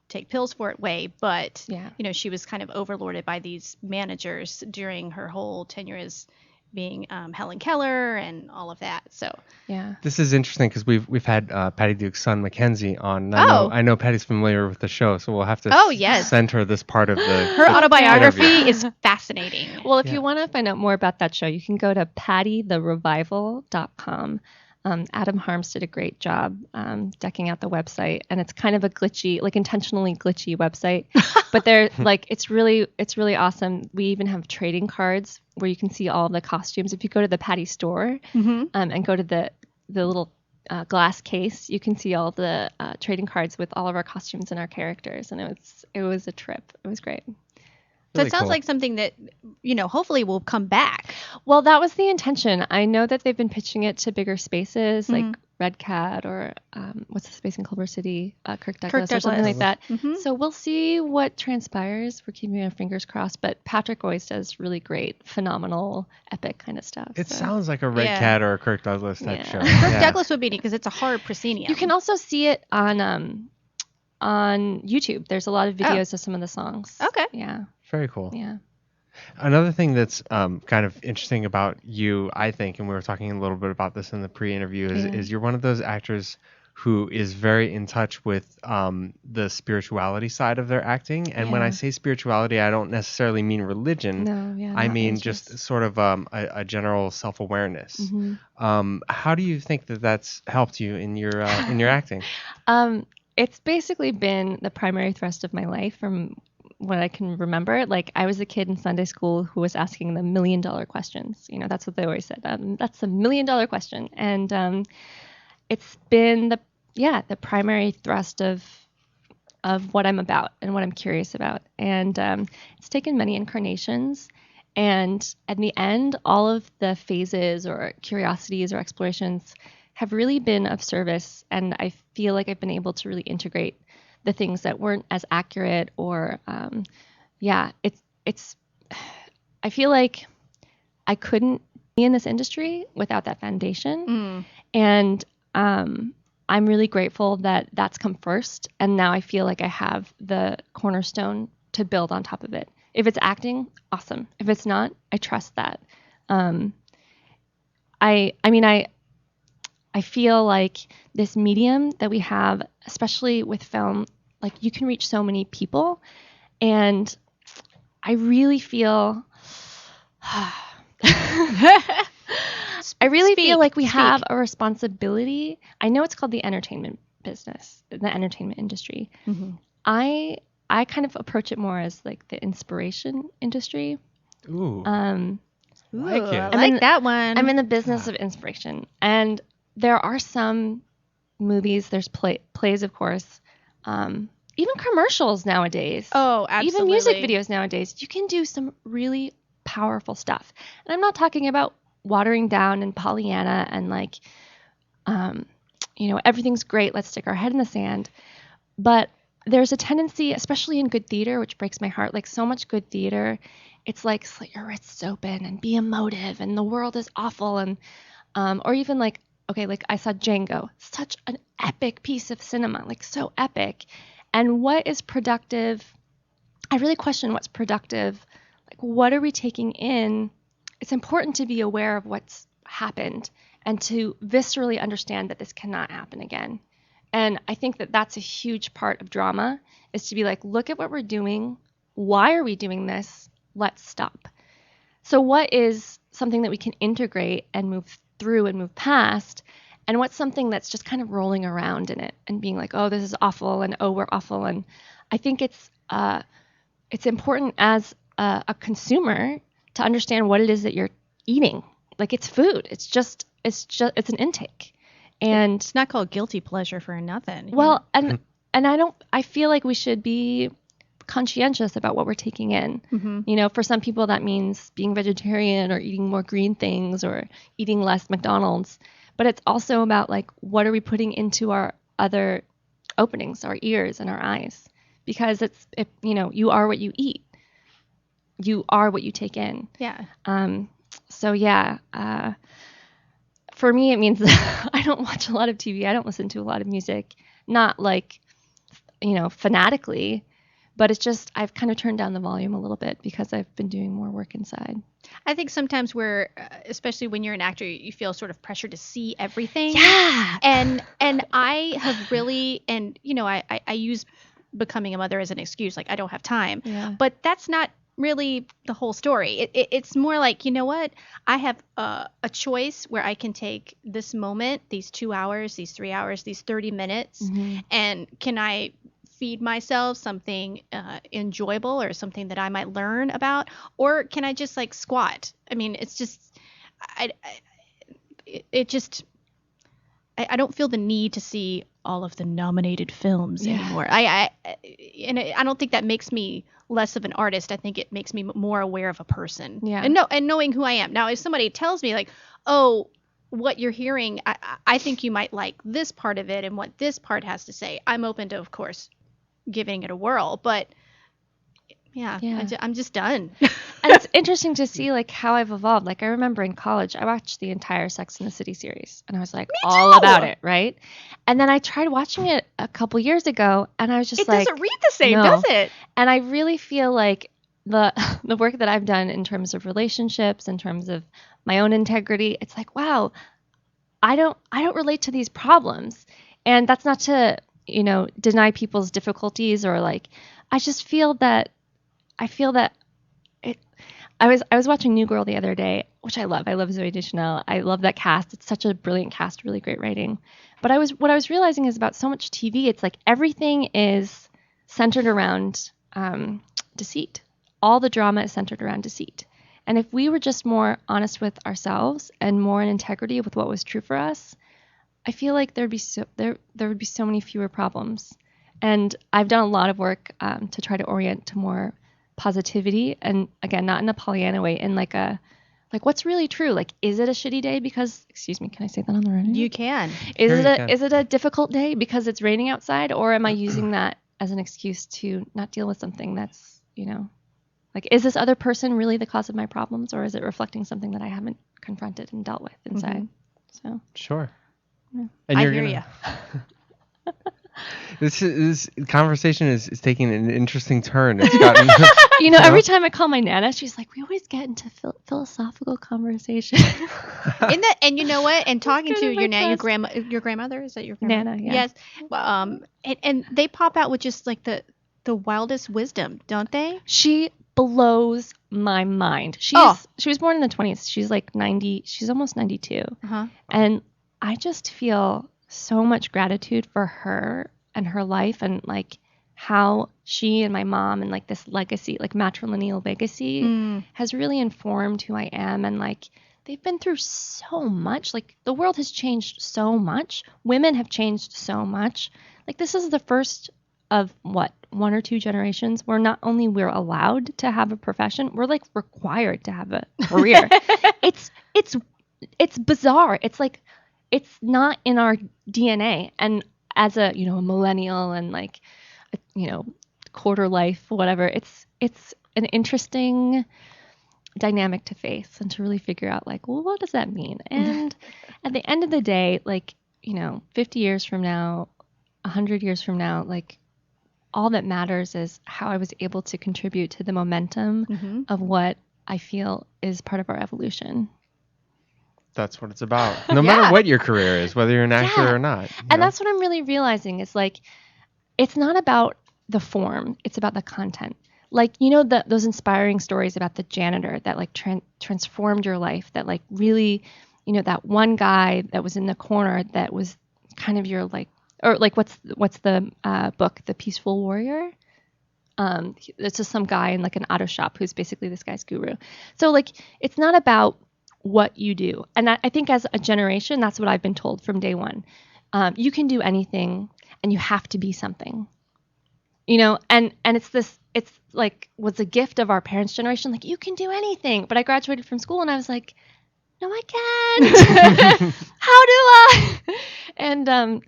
take pills for it way, but Yeah. She was kind of overlorded by these managers during her whole tenure as being Helen Keller and all of that. So Yeah. This is interesting because we've had Patty Duke's son Mackenzie on. Oh. I know Patty's familiar with the show, so we'll have to Oh, yes. send her this part of the her autobiography interview. is fascinating. Well, if Yeah. you want to find out more about that show, you can go to pattytherevival.com. Adam Harms did a great job decking out the website, and it's kind of a glitchy, like intentionally glitchy website, but they're like, it's really awesome. We even have trading cards where you can see all the costumes. If you go to the Patty store Mm-hmm. and go to the little glass case, you can see all the trading cards with all of our costumes and our characters, and it was a trip. It was great. So Really it sounds cool. like something that, hopefully will come back. Well, that was the intention. I know that they've been pitching it to bigger spaces like Red Cat or what's the space in Culver City, Kirk Douglas or something like that. Mhm. So we'll see what transpires. We're keeping our fingers crossed. But Patrick always does really great, phenomenal, epic kind of stuff. It so. sounds like a Red Yeah. Cat or a Kirk Douglas type Yeah. show. Kirk Yeah. Douglas would be neat because it's a hard proscenium. You can also see it on YouTube. There's a lot of videos of some of the songs. Okay. Yeah. Very cool. Yeah. Another thing that's kind of interesting about you, I think, and we were talking a little bit about this in the pre-interview, is you're one of those actors who is very in touch with the spirituality side of their acting. And when I Yeah. say spirituality, I don't necessarily mean religion. No, yeah. I not mean religious. just sort of a general self-awareness. Mhm. How do you think that that's helped you in your acting? It's basically been the primary thrust of my life from what I can remember. Like, I was a kid in Sunday school who was asking the $1 million questions. That's what they always said. That's a $1 million question. And it's been the primary thrust of what I'm about and what I'm curious about. And it's taken many incarnations. And at the end, all of the phases or curiosities or explorations have really been of service. And I feel like I've been able to really integrate the things that weren't as accurate or, it's, I feel like I couldn't be in this industry without that foundation. And I'm really grateful that that's come first. And now I feel like I have the cornerstone to build on top of it. If it's acting, awesome. If it's not, I trust that. I feel like this medium that we have, especially with film, like you can reach so many people, and I really feel feel like we have a responsibility. I know it's called the entertainment business, the entertainment industry. Mm-hmm. I kind of approach it more as like the inspiration industry. Ooh. Like it. I like that one. I'm in the business of inspiration, and there are some movies. There's plays, of course. Even commercials nowadays. Oh, absolutely. Even music videos nowadays. You can do some really powerful stuff. And I'm not talking about watering down and Pollyanna and like, everything's great. Let's stick our head in the sand. But there's a tendency, especially in good theater, which breaks my heart. Like so much good theater, it's like slit your wrists open and be emotive and the world is awful. And or even like, okay, like I saw Django, such an epic piece of cinema, like so epic. And what is productive? I really question what's productive. Like, what are we taking in? It's important to be aware of what's happened and to viscerally understand that this cannot happen again. And I think that that's a huge part of drama, is to be like, look at what we're doing. Why are we doing this? Let's stop. So what is something that we can integrate and move through and move past? And what's something that's just kind of rolling around in it and being like, oh, this is awful, and oh, we're awful. And I think it's important as a consumer to understand what it is that you're eating. Like, it's food. It's an intake. And it's not called guilty pleasure for nothing. Well, and I feel like we should be conscientious about what we're taking in. Mm-hmm. For some people that means being vegetarian or eating more green things or eating less McDonald's. But it's also about like, what are we putting into our other openings, our ears and our eyes? Because you are what you eat. You are what you take in. Yeah. For me, it means that I don't watch a lot of TV. I don't listen to a lot of music, not like, fanatically, but it's just, I've kind of turned down the volume a little bit because I've been doing more work inside. I think sometimes especially when you're an actor, you feel sort of pressure to see everything. Yeah. And I have really, I use becoming a mother as an excuse, like I don't have time. Yeah. But that's not really the whole story. It's more like, you know what? I have a choice where I can take this moment, these 2 hours, these 3 hours, these 30 minutes, Mm-hmm. and can I feed myself something enjoyable or something that I might learn about, or can I just like squat? I mean, it's just, I don't feel the need to see all of the nominated films anymore. I don't think that makes me less of an artist. I think it makes me more aware of a person. Yeah. And knowing who I am. Now, if somebody tells me like, oh, what you're hearing, I think you might like this part of it and what this part has to say, I'm open to, of course, giving it a whirl. But yeah. I'm just done. And it's interesting to see like how I've evolved. Like I remember in college, I watched the entire Sex and the City series and I was like all about it, right? And then I tried watching it a couple years ago and I was just it like, doesn't read the same, no. does it? And I really feel like the work that I've done in terms of relationships, in terms of my own integrity, it's like, wow, I don't relate to these problems. And that's not to, deny people's difficulties or like, I just feel that I was watching New Girl the other day, which I love. I love Zooey Deschanel. I love that cast. It's such a brilliant cast, really great writing. But what I was realizing is about so much TV, it's like everything is centered around deceit. All the drama is centered around deceit. And if we were just more honest with ourselves and more in integrity with what was true for us, I feel like there would be so many fewer problems. And I've done a lot of work to try to orient to more positivity, and again, not in a Pollyanna way, in like what's really true. Like, is it a shitty day because, excuse me, can I say that on the radio? You can. Is it a difficult day because it's raining outside, or am I using that as an excuse to not deal with something that's, like, is this other person really the cause of my problems, or is it reflecting something that I haven't confronted and dealt with inside? Mm-hmm. So sure. Yeah. And I hear you. This conversation is taking an interesting turn. It's gotten every time I call my Nana, she's like, we always get into philosophical conversation. And you know what? And talking to your grandmother, is that your grandmother? Nana, yeah. Yes. And they pop out with just like the wildest wisdom, don't they? She blows my mind. She was born in the 20s. She's like 90. She's almost 92. Uh-huh. And I just feel so much gratitude for her and her life, and like how she and my mom and like this legacy, like matrilineal legacy, has really informed who I am. And like they've been through so much. Like the world has changed so much. Women have changed so much. Like this is the first of what, 1 or 2 generations where not only we're allowed to have a profession, we're like required to have a career. It's bizarre. It's like it's not in our DNA. And as a, you know, a millennial and like, you know, quarter life, whatever, it's an interesting dynamic to face and to really figure out like, well, what does that mean? And at the end of the day, like, you know, 50 years from now, 100 years from now, like all that matters is how I was able to contribute to the momentum of what I feel is part of our evolution. That's what it's about. No matter what your career is, whether you're an actor or not. And that's what I'm really realizing is like, it's not about the form, it's about the content. Like, you know, those inspiring stories about the janitor that like transformed your life, that like really, you know, that one guy that was in the corner that was kind of your like, or like what's the book, The Peaceful Warrior? It's just some guy in like an auto shop who's basically this guy's guru. So like, it's not about what you do. And I think as a generation, that's what I've been told from day one. You can do anything and you have to be something, you know, and it's like was a gift of our parents' generation. Like you can do anything, but I graduated from school and I was like, no, I can't. How do I?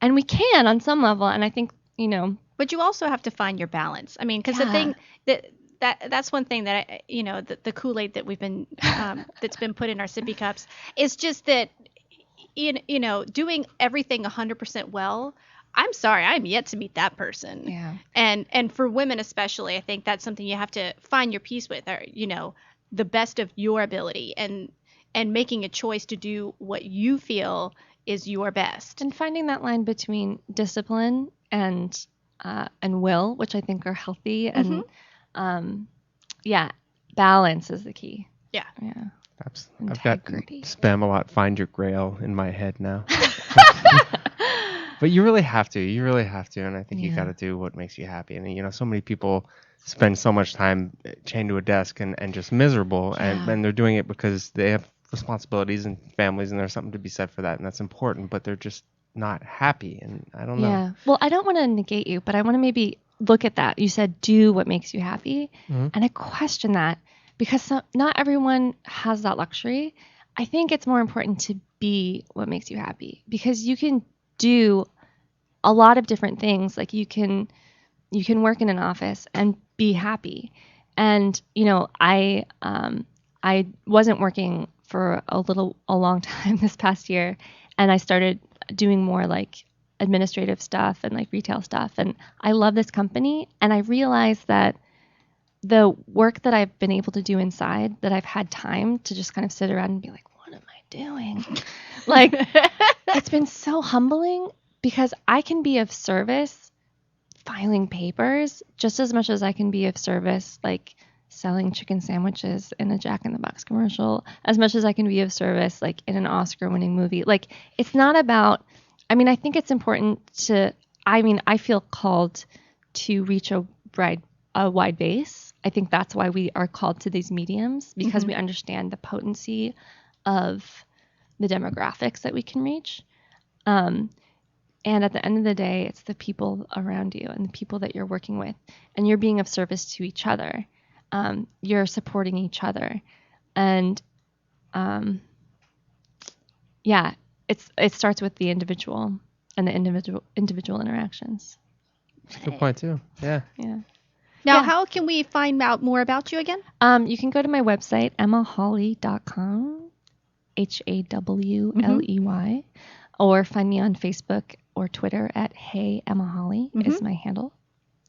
And we can on some level. And I think, you know, but you also have to find your balance. I mean, because the thing that's one thing that I, you know, the Kool-Aid that we've been that's been put in our sippy cups is just that, you know, doing everything 100% well. I'm sorry, I'm yet to meet that person. Yeah. And for women especially, I think that's something you have to find your peace with, or, you know, the best of your ability, and making a choice to do what you feel is your best. And finding that line between discipline and will, which I think are healthy, and balance is the key. Yeah. Yeah. I've got Spam-A-Lot, Find Your Grail in my head now. But you really have to. And I think you got to do what makes you happy. And, you know, so many people spend so much time chained to a desk and just miserable. And they're doing it because they have responsibilities and families, and there's something to be said for that. And that's important. But they're just not happy. And I don't know. Yeah. Well, I don't want to negate you, but I want to maybe look at that. You said do what makes you happy. And I question that because not everyone has that luxury. I think it's more important to be what makes you happy, because you can do a lot of different things. Like you can work in an office and be happy. And, you know, I wasn't working for a long time this past year, and I started doing more like administrative stuff and like retail stuff. And I love this company. And I realized that the work that I've been able to do inside, that I've had time to just kind of sit around and be like, what am I doing? Like, it's been so humbling, because I can be of service filing papers just as much as I can be of service like selling chicken sandwiches in a Jack in the Box commercial, as much as I can be of service like in an Oscar-winning movie. Like, it's not about, I mean, I think it's important I feel called to reach a wide base. I think that's why we are called to these mediums, because we understand the potency of the demographics that we can reach. And at the end of the day, it's the people around you and the people that you're working with, and you're being of service to each other. You're supporting each other. And it starts with the individual and the individual interactions. That's a good point too. Yeah. Yeah. Now, how can we find out more about you again? You can go to my website, emmahawley.com, HAWLEY, or find me on Facebook or Twitter at Hey Emma Hawley is my handle.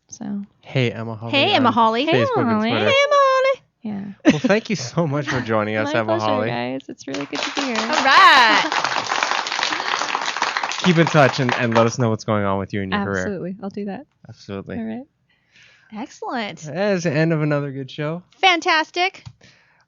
So Hey Emma Hawley. Hey Emma Hawley. Facebook and Twitter. Hey Emma Hawley. Yeah. Well, thank you so much for joining us, Emma pleasure, Hawley. guys. It's really good to be here. All right. Keep in touch and let us know what's going on with you in your career. Absolutely. I'll do that. Absolutely. All right. Excellent. That is the end of another good show. Fantastic.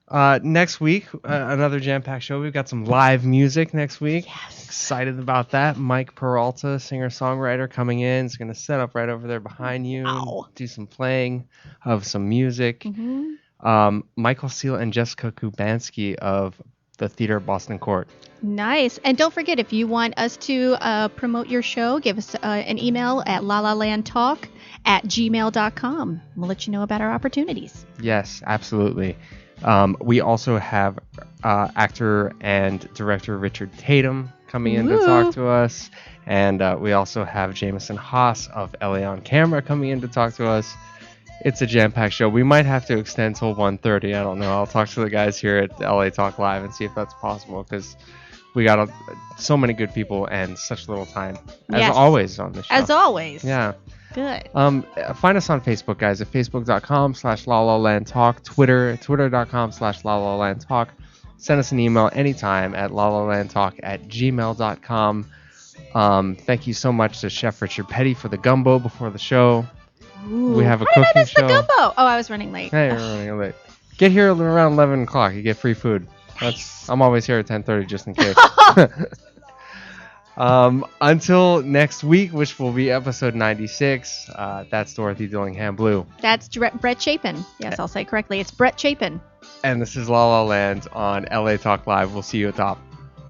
Next week, another jam-packed show. We've got some live music next week. Yes. Excited about that. Mike Peralta, singer-songwriter, coming in. Is going to set up right over there behind you. Wow. Do some playing of some music. Mm-hmm. Michael Seal and Jessica Kubanski of the Theater at Boston Court. Nice. And don't forget, if you want us to promote your show, give us an email at lalalandtalk@gmail.com. We'll let you know about our opportunities. Yes, absolutely. We also have actor and director Richard Tatum coming in to talk to us. And we also have Jameson Haas of LA On Camera coming in to talk to us. It's a jam-packed show. We might have to extend till 1:30. I don't know. I'll talk to the guys here at LA Talk Live and see if that's possible, because we got so many good people and such little time. As Yes. always on the show. As always. Yeah. Good. Find us on Facebook, guys, at facebook.com/lalalandtalk, twitter.com/lalalandtalk. Send us an email anytime at lalalandtalk@gmail.com. Thank you so much to Chef Richard Petty for the gumbo before the show. Ooh. We have a How did I cooking miss the show. gumbo? Oh, I was running late. Hey, you're running late. Get here around 11 o'clock. You get free food. I'm always here at 10:30 just in case. Until next week, which will be episode 96, that's Dorothy Dillingham Blue. That's Brett Chapin. Yes, I'll say it correctly. It's Brett Chapin. And this is La La Land on LA Talk Live. We'll see you at top.